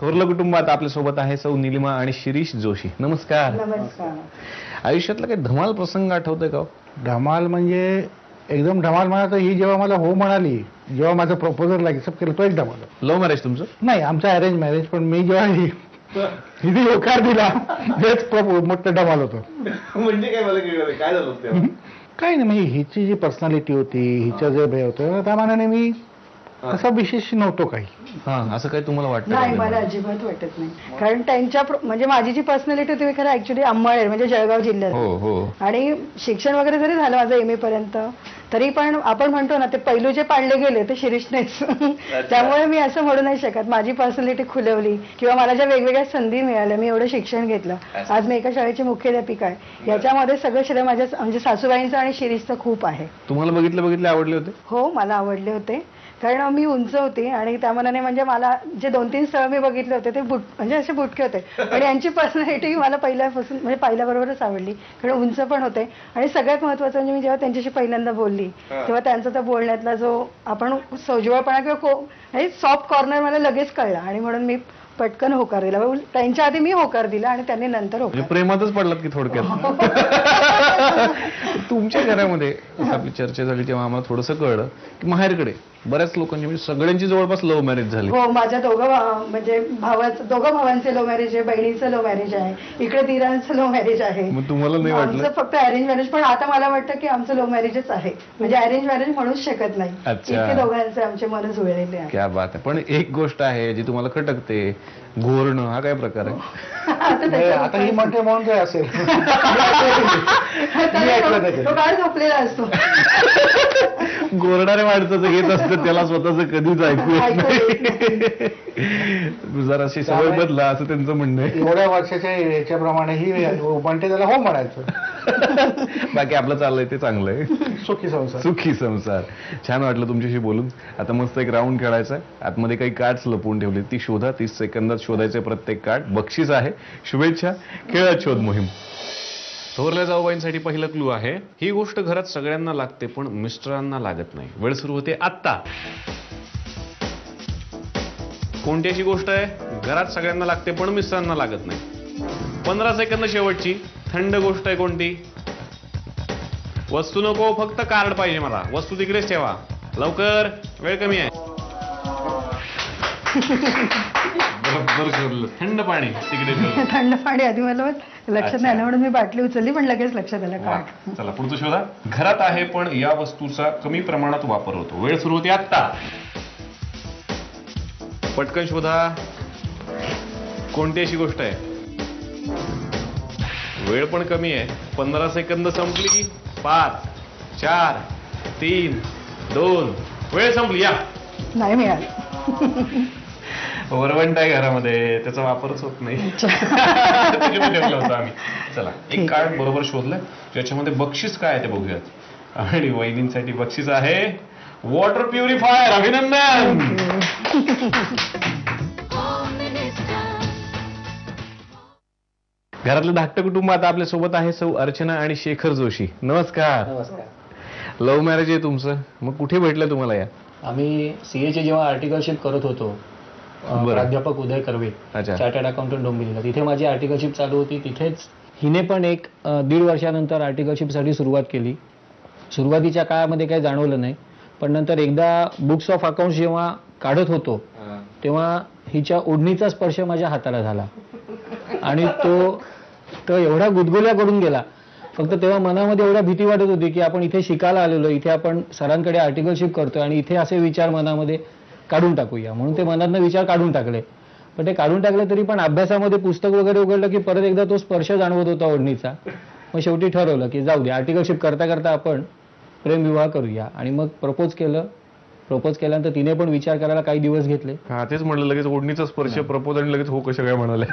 थोरलं कुटुंबात आपल्या सोबत आहे सौ निलिमा आणि शिरीष जोशी. नमस्कार. नमस्कार. आयुष्यातला काही धमाल प्रसंग आठवतोय का? धमाल म्हणजे एकदम धमाल म्हणा तर ही जेव्हा मला हो म्हणाली, जेव्हा माझं प्रपोजल एक्सेप्ट केलं तो एक धमाल. लव्ह मॅरेज तुमचं? नाही, आमचं अरेंज मॅरेज, पण मी जेव्हा हिने होकार दिला तेच मोठं धमाल होतं. म्हणजे काय, मला काय झालं होतं? काही नाही, म्हणजे हिची जी पर्सनॅलिटी होती, हिचं जे हे होतं त्या मानाने मी असं विशेष नव्हतो काही. असं काही तुम्हाला वाटतं? नाही, मला अजिबात वाटत नाही. कारण त्यांच्या म्हणजे माझी जी पर्सनॅलिटी होती खरं ऍक्च्युली अंमळनेर म्हणजे जळगाव जिल्ह्यात, आणि शिक्षण वगैरे जरी झालं माझं MA पर्यंत, तरी पण आपण म्हणतो ना ते पैलू जे पाडले गेले ते शिरीषनेच. त्यामुळे मी असं म्हणू नाही शकत माझी पर्सनॅलिटी खुलवली किंवा मला ज्या वेगवेगळ्या संधी मिळाल्या, मी एवढं शिक्षण घेतलं, आज मी एका शाळेची मुख्याध्यापिका आहे, याच्यामध्ये सगळं श्रेय माझ्या म्हणजे सासूबाईंचं आणि शिरीषचं खूप आहे. तुम्हाला बघितले आवडले होते? हो, मला आवडले होते, कारण मी उंच होती आणि त्या मनाने म्हणजे मला जे 2-3 स्थळ मी बघितले होते ते म्हणजे असे बुटके होते, पण यांची पर्सनॅलिटी मला पहिल्यापासून म्हणजे पाहिल्याबरोबरच आवडली, कारण उंच पण होते. आणि सगळ्यात महत्त्वाचं म्हणजे मी जेव्हा त्यांच्याशी पहिल्यांदा बोलली तेव्हा त्यांचा त्या बोलण्यातला जो आपण सोज्वळपणा किंवा सॉफ्ट कॉर्नर मला लगेच कळला, आणि म्हणून मी पटकन होकार दिला. त्यांच्या आधी मी होकार दिला आणि त्यांनी नंतर होकार. प्रेमातच पडलात की थोडक्यात? तुमच्या घरामध्ये आपली चर्चा झाली तेव्हा आम्हाला थोडंसं कळलं की माहेरकडे बऱ्याच लोकांची म्हणजे सगळ्यांची जवळपास लव्ह मॅरेज झाली. हो, माझ्या दोघं भावांचे लव्ह मॅरेज आहे, बहिणीचं लव्ह मॅरेज आहे, इकडे दिरांचं लव्ह मॅरेज आहे. मग तुम्हाला नाही वाटलं? आमचं फक्त अरेंज मॅरेज, पण आता मला वाटतं की आमचं लव्ह मॅरेजच आहे, म्हणजे अरेंज मॅरेज म्हणूच शकत नाही, इतके दोघांचे आमचे मन जुळलेले आहे. क्या बात आहे. पण एक गोष्ट आहे जी तुम्हाला खटकते, घोरणं हा काय प्रकार आहे? आता ही म्हणते म्हणून काय असेल, तो काळ झोपलेला असतो. गोरणारे माणसाचं घेत असतं त्याला स्वतःच कधीच ऐकू येत नाही. जराशी सवय बदला असं त्यांचं म्हणणं आहे. एवढ्या वर्षाच्या याच्याप्रमाणे ही म्हणते त्याला हो म्हणायचं. बाकी आपलं चाललंय ते चांगलं आहे. सुखी संसार. सुखी संसार. छान वाटलं तुमच्याशी बोलून. आता मस्त एक राऊंड खेळायचा आहे. आतमध्ये काही कार्ड्स लपवून ठेवले, ती शोधा. 30 सेकंदात शोधायचे प्रत्येक कार्ड. बक्षीस आहे. शुभेच्छा. खेळत शोध मोहीम. थोरल्या जाऊबाईंसाठी पहिला क्लू आहे, ही गोष्ट घरात सगळ्यांना लागते पण मिस्टरांना लागत नाही. वेळ सुरू होते आत्ता. कोणती अशी गोष्ट आहे घरात सगळ्यांना लागते पण मिस्टरांना लागत नाही? 15 सेकंद शेवटची. थंड गोष्ट आहे कोणती? वस्तू नको, फक्त कार्ड पाहिजे मला. वस्तू तिकडेच ठेवा लवकर, वेळ कमी आहे. बरोबर शोधलं. थंड पाणी तिकडे. थंड पाणी आधी मला लक्षात नाही आलं म्हणून मी बाटली उचलली, पण लगेच लक्षात आलं. कार्ड. चला पुढचं शोधा. घरात आहे पण या वस्तूचा कमी प्रमाणात वापर होतो. वेळ सुरू होते आत्ता. पटकन शोधा. कोणती अशी गोष्ट आहे? वेळ पण कमी आहे. 15 सेकंद संपली. 5 4 3 2 वेळ संपली. या. नाही मिळाली. वरवंट आहे घरामध्ये, त्याचा वापरच होत नाही. ठेवलं होतं आम्ही. चला एक कार्ड बरोबर शोधलं, ज्याच्यामध्ये बक्षीस काय आहे ते बघूयात. आणि वहिनींसाठी बक्षीस आहे वॉटर प्युरिफायर. अभिनंदन. घरातलं धाकटं कुटुंब आता आपल्या सोबत आहे सौ अर्चना आणि शेखर जोशी. नमस्कार. नमस्कार. लव्ह मॅरेज आहे तुमचं, मग कुठे भेटलं तुम्हाला? या आम्ही CA चे जेव्हा आर्टिकलशिप करत होतो, प्राध्यापक उदय कर्वे, चार्टर्ड अकाउंटंट डोंबिवलीला, तिथे माझी आर्टिकलशिप चालू होती. तिथेच हिने पण 1-1.5 वर्षानंतर आर्टिकलशिपसाठी सुरुवात केली. सुरुवातीच्या काळामध्ये काही जाणवलं नाही, पण नंतर एकदा बुक्स ऑफ अकाउंट्स जेव्हा काढत होतो तेव्हा हिच्या ओढणीचा स्पर्श माझ्या हाताला झाला आणि तो एवढा गुदगुल्या करून गेला. फक्त तेव्हा मनामध्ये एवढा भीती वाटत होती की आपण इथे शिकायला आलेलो, इथे आपण सरांकडे आर्टिकलशिप करतोय आणि इथे असे विचार मनामध्ये काढून टाकूया, म्हणून ते मनातनं विचार काढून टाकले. पण ते काढून टाकले तरी पण अभ्यासामध्ये पुस्तक वगैरे उघडलं की परत एकदा तो स्पर्श जाणवत होता ओढणीचा. मग शेवटी ठरवलं की जाऊ दे, आर्टिकलशिप करता करता आपण प्रेमविवाह करूया. आणि मग प्रपोज केलं. प्रपोज केल्यानंतर तिने पण विचार करायला काही दिवस घेतले. तेच म्हणलं, लगेच ओढणीचा स्पर्श, प्रपोज आणि लगेच हो कशा काय म्हणाले.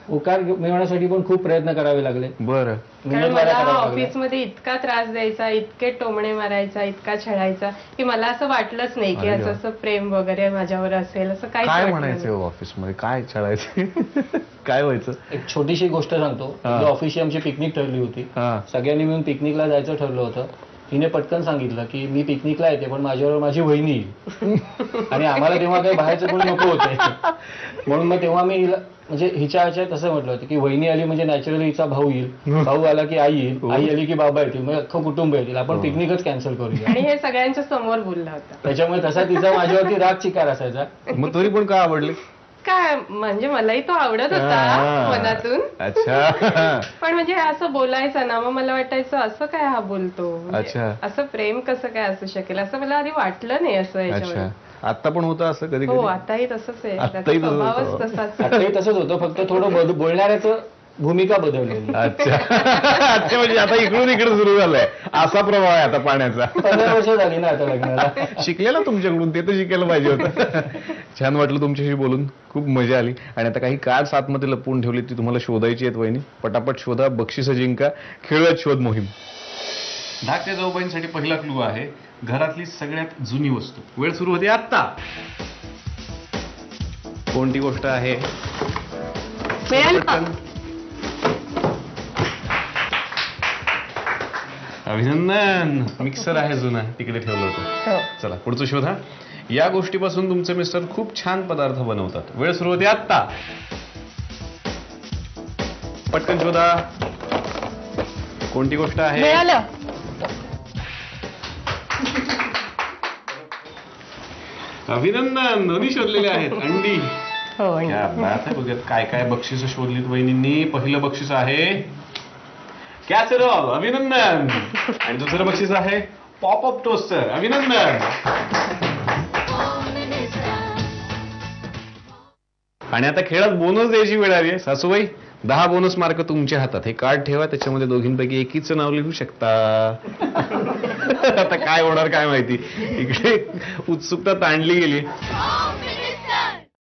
होकार मिळवण्यासाठी पण खूप प्रयत्न करावे लागले. बरं. मला ऑफिसमध्ये इतका त्रास द्यायचा, इतके टोमणे मारायचा, इतका छळायचा की मला असं वाटलंच नाही की असं प्रेम वगैरे माझ्यावर असेल. असं काय म्हणायचं ऑफिसमध्ये? काय छळायचं? काय व्हायचं? एक छोटीशी गोष्ट सांगतो. ऑफिसची आमची पिकनिक ठरली होती. सगळ्यांनी मिळून पिकनिकला जायचं ठरलं होतं. तिने पटकन सांगितलं की मी पिकनिकला येते पण माझ्याबरोबर माझी वहिनी येईल. आणि आम्हाला तेव्हा काही बाहेरचं कोणी नको होते, म्हणून मग तेव्हा मी म्हणजे हिच्या ह्याच्यात असं म्हटलं होतं की वहिनी आली म्हणजे नॅचरली हिचा भाऊ येईल, भाऊ आला की आई येईल, आई आली की बाबा येतील, म्हणजे अख्खं कुटुंब येतील, आपण पिकनिकच कॅन्सल करूया. आणि हे सगळ्यांच्या समोर बोलला होता. त्याच्यामुळे तसा तिचा माझ्यावरती राग चिकार असायचा. मग तरी पण का आवडले? काय म्हणजे मलाही तो आवडत होता मनातून. अच्छा. पण म्हणजे असं बोलायचं ना, मग मला वाटायचं असं काय हा बोलतो, अच्छा. असं प्रेम कसं काय असू शकेल असं मला आधी वाटलं नाही असं याच्यावर. आता पण होतं असं कधी हो कधी? आताही तसंच आहे, त्याचा आत्ताही तसंच स्वभावच होतं. तसाच. आताही तसंच होतं, फक्त थोडं बोलणाऱ्याचं भूमिका बदललेली. अच्छा. अच्छा, म्हणजे आता इकडून इकडे सुरू झालंय असा प्रभाव आहे आता पाण्याचा. 15 वर्ष झाली ना आता लग्नाला. शिकलेला तुमच्याकडून, ते तर शिकायला पाहिजे होतं. छान वाटलं तुमच्याशी बोलून, खूप मजा आली. आणि आता काही कार्ड्स आतमध्ये लपवून ठेवली ती तुम्हाला शोधायची आहेत वहिनी. पटापट शोधा, बक्षिसं जिंका, खेळूयात शोध मोहीम. धाकट्या जाऊबाईंसाठी पहिला क्लू आहे घरातली सगळ्यात जुनी वस्तू. वेळ सुरू होते आत्ता. कोणती गोष्ट आहे? अभिनंदन. मिक्सर आहे जुना, तिकडे ठेवलं होतं. चला पुढचं शोधा. या गोष्टीपासून तुमचे मिस्टर खूप छान पदार्थ बनवतात. वेळ सुरू होते आत्ता. पटकन शोधा. कोणती गोष्ट आहे? मिळालं. अभिनंदन. दोन्ही शोधलेले आहेत. अंडी. हो क्या बात आहे. बघत काय काय बक्षिसं शोधलीत वहिनींनी. पहिलं बक्षीस आहे कॅसरॉल. अभिनंदन. आणि दुसरं बक्षीस आहे पॉपअप टोस्टर. अभिनंदन. आणि आता खेळात बोनस द्यायची वेळ आली आहे. सासूबाई 10 बोनस मार्क तुमच्या हातात. हे कार्ड ठेवा, त्याच्यामध्ये दोघींपैकी एकीचं नाव लिहू शकता. आता काय होणार काय माहिती. इकडे उत्सुकता ताणली गेली.